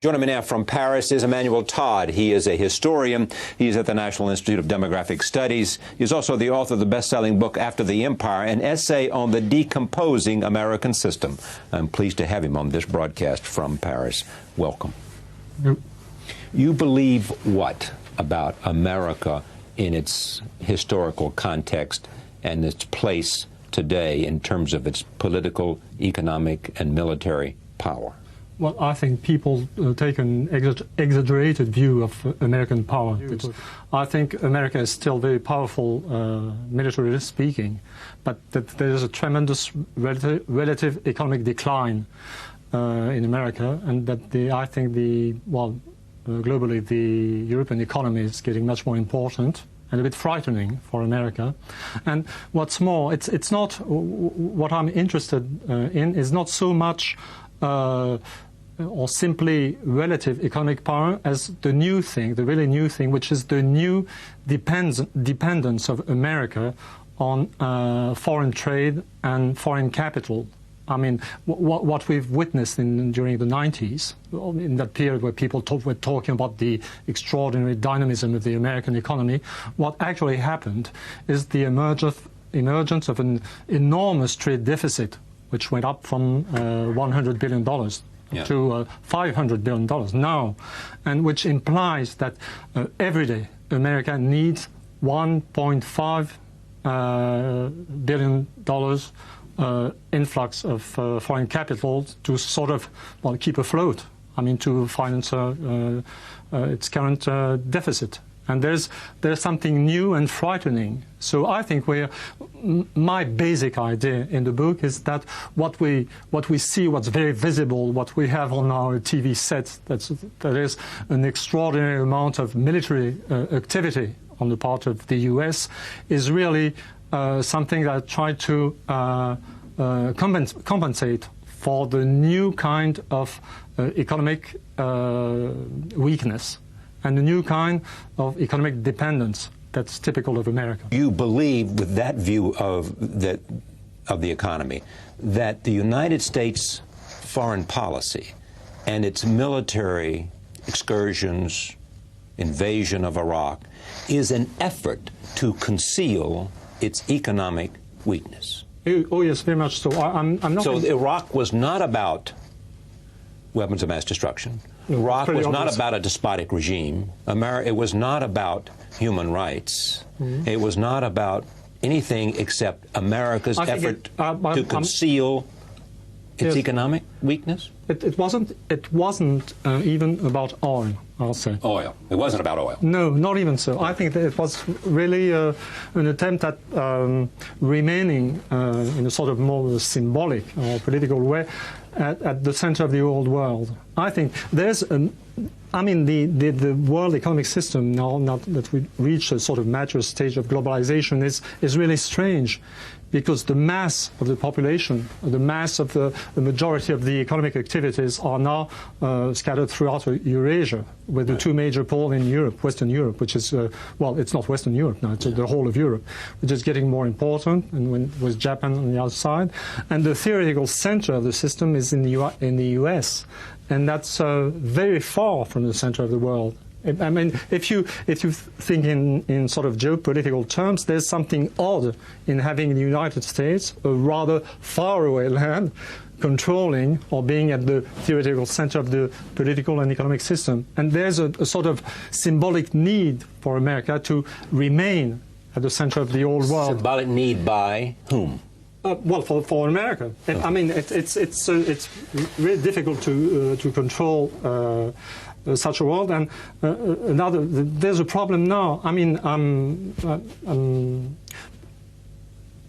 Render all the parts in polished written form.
Joining me now from Paris is Emmanuel Todd. He is a historian. He's at the National Institute of Demographic Studies. He's also the author of the best-selling book, After the Empire, an essay on the decomposing American system. I'm pleased to have him on this broadcast from Paris. Welcome. Yep. You believe what about America in its historical context and its place today in terms of its political, economic, and military power? Well, I think people take an exaggerated view of American power. I think America is still very powerful, militarily speaking, but that there is a tremendous relative economic decline in America, and that I think globally the European economy is getting much more important and a bit frightening for America. And what's more, it's not what I'm interested in is not so much or simply relative economic power as the new thing, the really new thing, which is the new dependence of America on foreign trade and foreign capital. I mean, what we've witnessed during the 90s, in that period where people were talking about the extraordinary dynamism of the American economy, what actually happened is the emergence of an enormous trade deficit, which went up from $100 billion to $500 billion now, and which implies that every day America needs $1.5 billion influx of foreign capital to sort of keep afloat. I mean, to finance its current deficit. And there's something new and frightening. So I think my basic idea in the book is that what we see, what's very visible, what we have on our TV sets, that is an extraordinary amount of military activity on the part of the U.S. is really something that tried to compensate for the new kind of economic weakness and a new kind of economic dependence that's typical of America. You believe, with that view of the economy, that the United States foreign policy and its military excursions, invasion of Iraq, is an effort to conceal its economic weakness? Oh yes, very much so. I'm not. So Iraq was not about weapons of mass destruction. Iraq was not about a despotic regime. It was not about human rights. It was not about anything except America's effort to conceal its economic weakness. It wasn't even about oil, I'll say. Oil. It wasn't about oil. No, not even so. I think that it was really an attempt at remaining in a sort of more symbolic or political way at the center of the old world. I think there's the world economic system now that we reach a sort of mature stage of globalization is really strange, because the mass of the population, the mass of the majority of the economic activities are now scattered throughout Eurasia, with the two major poles in Europe, Western Europe, which is, it's not Western Europe now, it's the whole of Europe, which is getting more important, and with Japan on the other side. And the theoretical center of the system is in the US, and that's very far from the center of the world. I mean, if you think in sort of geopolitical terms, there's something odd in having the United States, a rather faraway land, controlling or being at the theoretical center of the political and economic system. And there's a sort of symbolic need for America to remain at the center of the old world. Symbolic need by whom? Well, for America. I mean, it's really difficult to control such a world. And there's a problem now. I mean,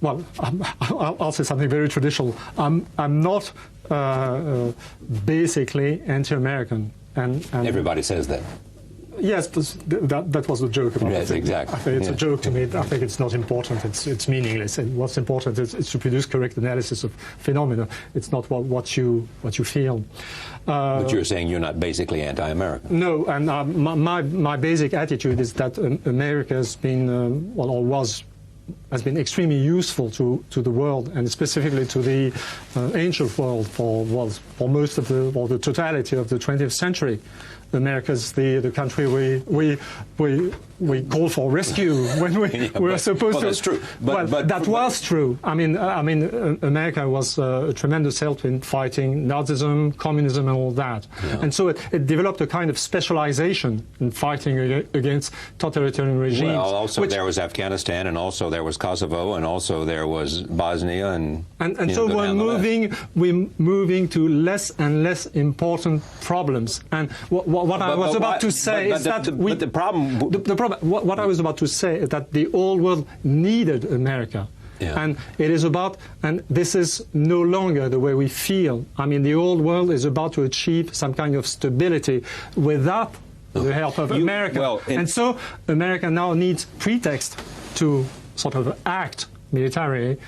I'll say something very traditional. I'm not basically anti-American. And everybody says that. Yes, that was the joke about it. Yes, exactly. I think it's a joke to me. I think it's not important. It's meaningless. And what's important is to produce correct analysis of phenomena. It's not what you feel. But you're saying you're not basically anti-American. No, and my basic attitude is that America has been or was has been extremely useful to the world, and specifically to the ancient world for most of the totality of the 20th century. America's the country we call for rescue when we were supposed to. That's true. That was true. I mean, America was a tremendous help in fighting Nazism, communism, and all that. Yeah. And so it developed a kind of specialization in fighting against totalitarian regimes. Well, also there was Afghanistan, and also there was Kosovo, and also there was Bosnia, and so we're moving to less and less important problems. And what I was about to say is that what I was about to say is that the old world needed America. Yeah. And it is about, and this is no longer the way we feel. I mean, the old world is about to achieve some kind of stability without the help of America. And so America now needs pretext to sort of act militarily,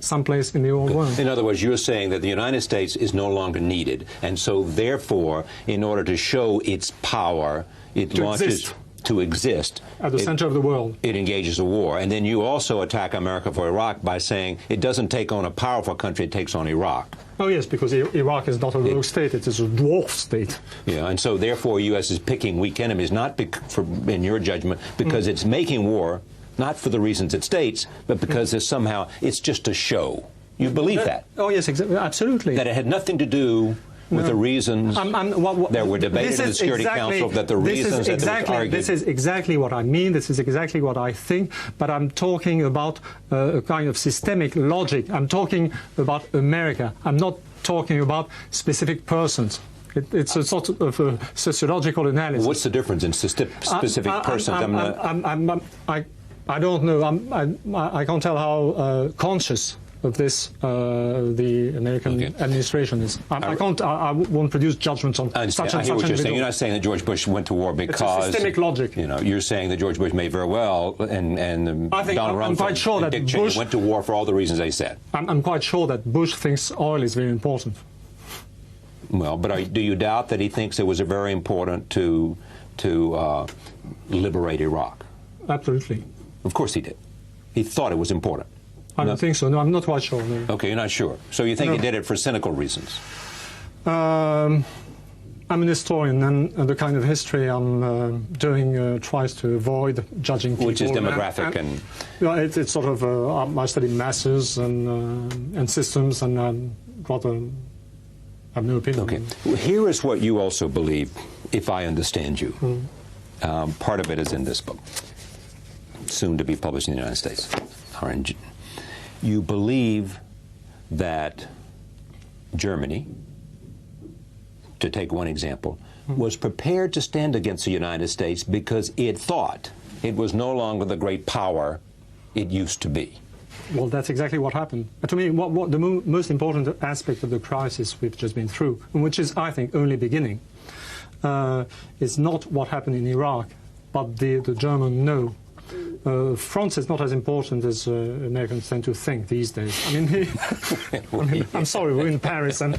someplace in the old world. In other words, you're saying that the United States is no longer needed, and so therefore, in order to show its power, it launches to exist at the center of the world. It engages a war. And then you also attack America for Iraq by saying it doesn't take on a powerful country, it takes on Iraq. Oh, yes, because Iraq is not a rogue state, it is a dwarf state. Yeah, and so therefore U.S. is picking weak enemies, not in your judgment, because it's making war, not for the reasons it states, but because somehow it's just a show. You believe that? Oh, yes, absolutely. That it had nothing to do with the reasons that were debated in the Security Council, that the reasons that were argued. This is exactly what I mean, this is exactly what I think, but I'm talking about a kind of systemic logic. I'm talking about America. I'm not talking about specific persons. It's a sort of a sociological analysis. What's the difference in specific persons? I don't know. I can't tell how conscious of this the American administration is. I won't produce judgments on such and such. I hear what you're saying. You're not saying that George Bush went to war because it's a systemic logic. You know, you're saying that George Bush may very well and Donald Rumsfeld and Dick Cheney went to war for all the reasons they said. I'm quite sure that Bush thinks oil is very important. Well, but do you doubt that he thinks it was very important to liberate Iraq? Absolutely. Of course he did. He thought it was important. I don't think so. No, I'm not quite sure. No. Okay, you're not sure. So you think he did it for cynical reasons? I'm an historian, and the kind of history I'm doing tries to avoid judging people. Which is demographic it's sort of I study masses and systems, and I'm rather have no opinion. Okay. Well, here is what you also believe, if I understand you. Part of it is in this book, soon to be published in the United States. You believe that Germany, to take one example, was prepared to stand against the United States because it thought it was no longer the great power it used to be. Well, that's exactly what happened. To me, what the most important aspect of the crisis we've just been through, which is, I think, only beginning, is not what happened in Iraq, but the German no. France is not as important as Americans tend to think these days. I mean, I'm sorry, we're in Paris, and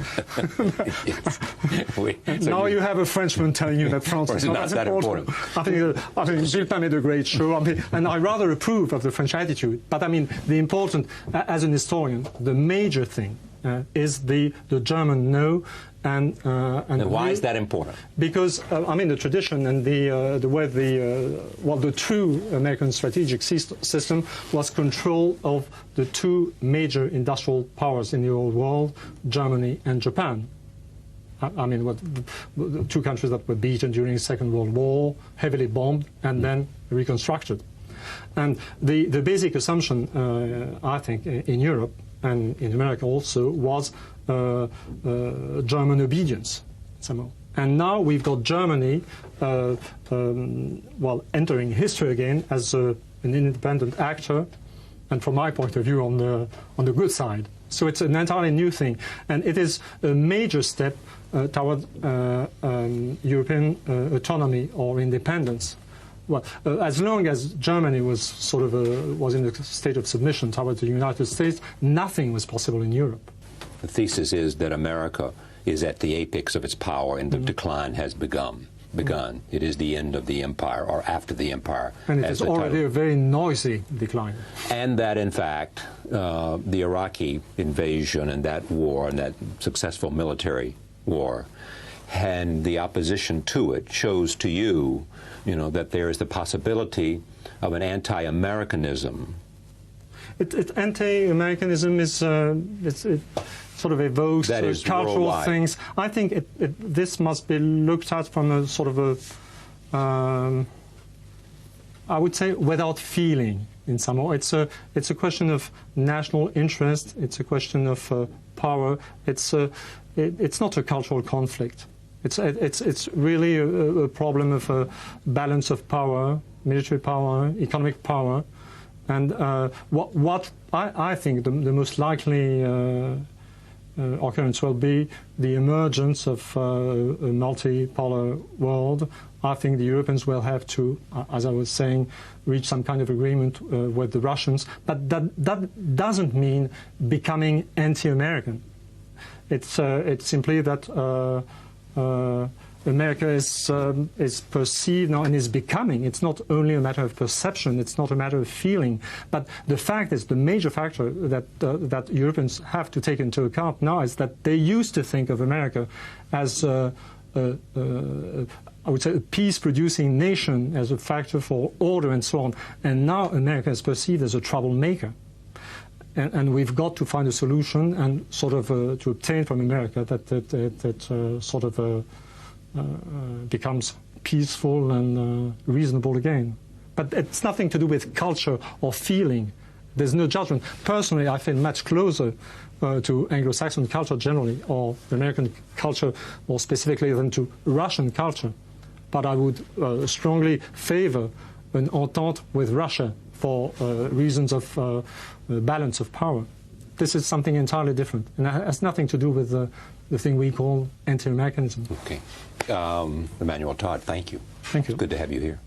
now you have a Frenchman telling you that France is not as important. I think Gilles made a great show, and I rather approve of the French attitude. But I mean, the important, as an historian, the major thing is the German no. And why is that important? Because I mean, the tradition and the way the true American strategic system was control of the two major industrial powers in the old world, Germany and Japan. I mean, the two countries that were beaten during the Second World War, heavily bombed, and then reconstructed. And the basic assumption, I think, in Europe and in America also was German obedience somehow. And now we've got Germany, entering history again as an independent actor, and from my point of view, on the good side. So it's an entirely new thing, and it is a major step toward European autonomy or independence. Well, as long as Germany was sort of was in a state of submission toward the United States, nothing was possible in Europe. The thesis is that America is at the apex of its power and the decline has begun. begun. It is the end of the empire, or after the empire. And it is already a very noisy decline. And that, in fact, the Iraqi invasion and that war, and that successful military war, and the opposition to it shows to you, that there is the possibility of an anti-Americanism. Anti-Americanism is it sort of evokes cultural worldwide. things. I think this must be looked at from a sort of I would say without feeling in some way. It's a question of national interest. It's a question of power. It's not a cultural conflict. It's really a problem of balance of power, military power, economic power, and what I think the most likely occurrence will be the emergence of a multipolar world. I think the Europeans will have to, as I was saying, reach some kind of agreement with the Russians, but that doesn't mean becoming anti-American. It's simply that America is perceived now and is becoming. It's not only a matter of perception. It's not a matter of feeling. But the fact is, the major factor that Europeans have to take into account now is that they used to think of America as I would say a peace-producing nation, as a factor for order and so on. And now America is perceived as a troublemaker. And we've got to find a solution and sort of to obtain from America that sort of becomes peaceful and reasonable again. But it's nothing to do with culture or feeling. There's no judgment. Personally, I feel much closer to Anglo-Saxon culture generally, or American culture more specifically, than to Russian culture. But I would strongly favor an entente with Russia for reasons of balance of power. This is something entirely different, and it has nothing to do with the thing we call anti-Americanism. Okay. Emmanuel Todd, thank you. Thank you. It's good to have you here.